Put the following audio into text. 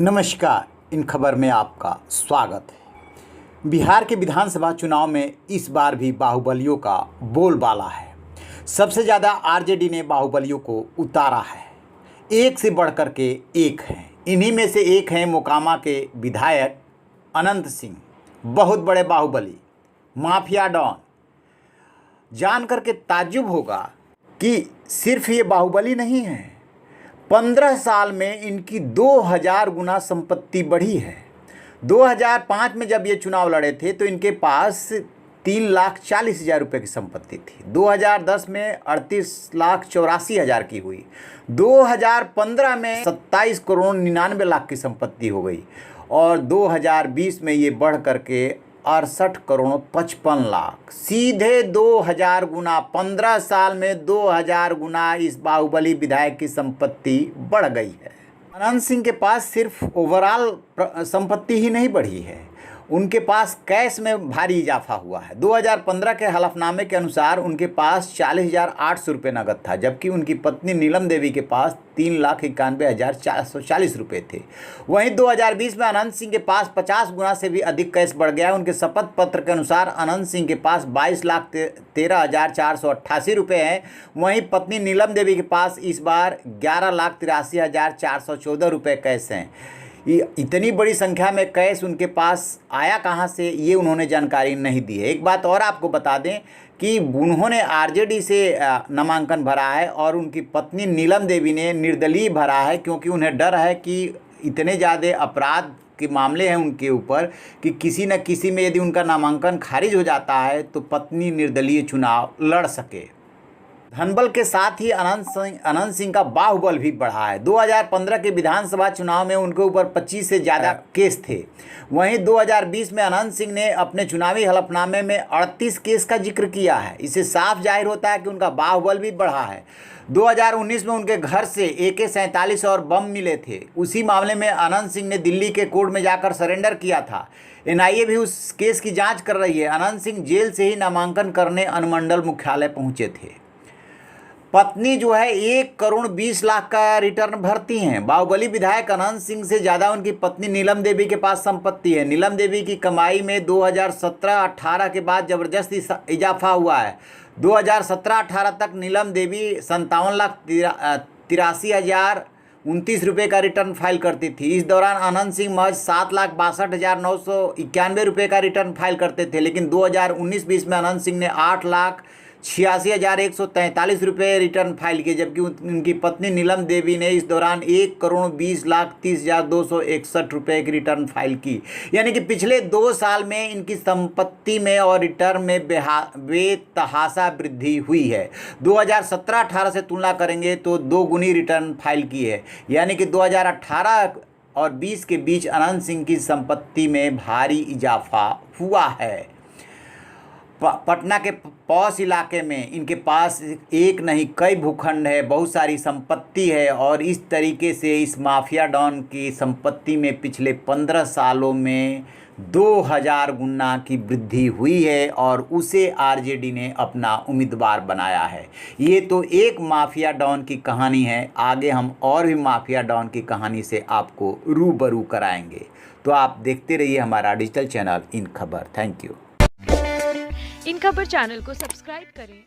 नमस्कार। इन खबर में आपका स्वागत है। बिहार के विधानसभा चुनाव में इस बार भी बाहुबलियों का बोलबाला है। सबसे ज़्यादा आरजेडी ने बाहुबलियों को उतारा है। एक से बढ़कर के एक हैं। इन्हीं में से एक हैं मोकामा के विधायक अनंत सिंह, बहुत बड़े बाहुबली, माफिया डॉन। जान करके ताज्जुब होगा कि सिर्फ ये बाहुबली नहीं है, 15 साल में इनकी 2000 गुना संपत्ति बढ़ी है। 2005 में जब ये चुनाव लड़े थे तो इनके पास 3,40,000 रुपये की संपत्ति थी। 2010 में 38,84,000 की हुई। 2015 में 27 करोड़ 99 लाख की संपत्ति हो गई और 2020 में ये बढ़ करके 68 करोड़ 55 लाख, सीधे 2000 गुना। 15 साल में 2000 गुना इस बाहुबली विधायक की संपत्ति बढ़ गई है। अनंत सिंह के पास सिर्फ ओवरऑल संपत्ति ही नहीं बढ़ी है, उनके पास कैश में भारी इजाफा हुआ है। 2015 के हलफनामे के अनुसार उनके पास 40,800 रुपये नगद था, जबकि उनकी पत्नी नीलम देवी के पास 3,91,440 रुपये थे। वहीं 2020 में अनंत सिंह के पास 50 गुना से भी अधिक कैश बढ़ गया। उनके शपथ पत्र के अनुसार अनंत सिंह के पास 22,13,488 रुपये हैं। वहीं पत्नी नीलम देवी के पास इस बार 11,83,414 रुपये कैश हैं। इतनी बड़ी संख्या में कैश उनके पास आया कहां से, ये उन्होंने जानकारी नहीं दी है। एक बात और आपको बता दें कि उन्होंने आरजेडी से नामांकन भरा है और उनकी पत्नी नीलम देवी ने निर्दलीय भरा है, क्योंकि उन्हें डर है कि इतने ज़्यादा अपराध के मामले हैं उनके ऊपर कि किसी न किसी में यदि उनका नामांकन खारिज हो जाता है तो पत्नी निर्दलीय चुनाव लड़ सके। धनबल के साथ ही अनंत सिंह का बाहुबल भी बढ़ा है। 2015 के विधानसभा चुनाव में उनके ऊपर 25 से ज़्यादा केस थे। वहीं 2020 में अनंत सिंह ने अपने चुनावी हलफनामे में 38 केस का जिक्र किया है। इससे साफ जाहिर होता है कि उनका बाहुबल भी बढ़ा है। 2019 में उनके घर से AK-47 और बम मिले थे। उसी मामले में अनंत सिंह ने दिल्ली के कोर्ट में जाकर सरेंडर किया था। NIA भी उस केस की जाँच कर रही है। अनंत सिंह जेल से ही नामांकन करने अनुमंडल मुख्यालय पहुँचे थे। पत्नी जो है 1,20,00,000 का रिटर्न भरती हैं। बाहुबली विधायक अनंत सिंह से ज़्यादा उनकी पत्नी नीलम देवी के पास संपत्ति है। नीलम देवी की कमाई में 2017-18 के बाद ज़बरदस्त इजाफा हुआ है। 2017-18 तक नीलम देवी 57,83,029 रुपये का रिटर्न फाइल करती थी। इस दौरान अनंत सिंह महज 7,62,991 रुपये का रिटर्न फाइल करते थे। लेकिन 2019-20 में अनंत सिंह ने 8,86,143 रुपये रिटर्न फाइल किए, जबकि उनकी पत्नी नीलम देवी ने इस दौरान 1,20,30,261 रुपये की रिटर्न फाइल की। यानी कि पिछले 2 साल में इनकी संपत्ति में और रिटर्न में बेतहाशा वृद्धि हुई है। 2017-18 से तुलना करेंगे तो 2 गुनी रिटर्न फाइल की है। यानी कि 2018 और 20 के बीच अनंत सिंह की संपत्ति में भारी इजाफा हुआ है। पटना के पॉश इलाके में इनके पास एक नहीं कई भूखंड है, बहुत सारी संपत्ति है और इस तरीके से इस माफिया डॉन की संपत्ति में पिछले 15 सालों में 2000 गुना की वृद्धि हुई है और उसे आरजेडी ने अपना उम्मीदवार बनाया है। ये तो एक माफिया डॉन की कहानी है। आगे हम और भी माफिया डॉन की कहानी से आपको रूबरू कराएंगे। तो आप देखते रहिए हमारा डिजिटल चैनल इन खबर। Thank you. इन खबर चैनल को सब्सक्राइब करें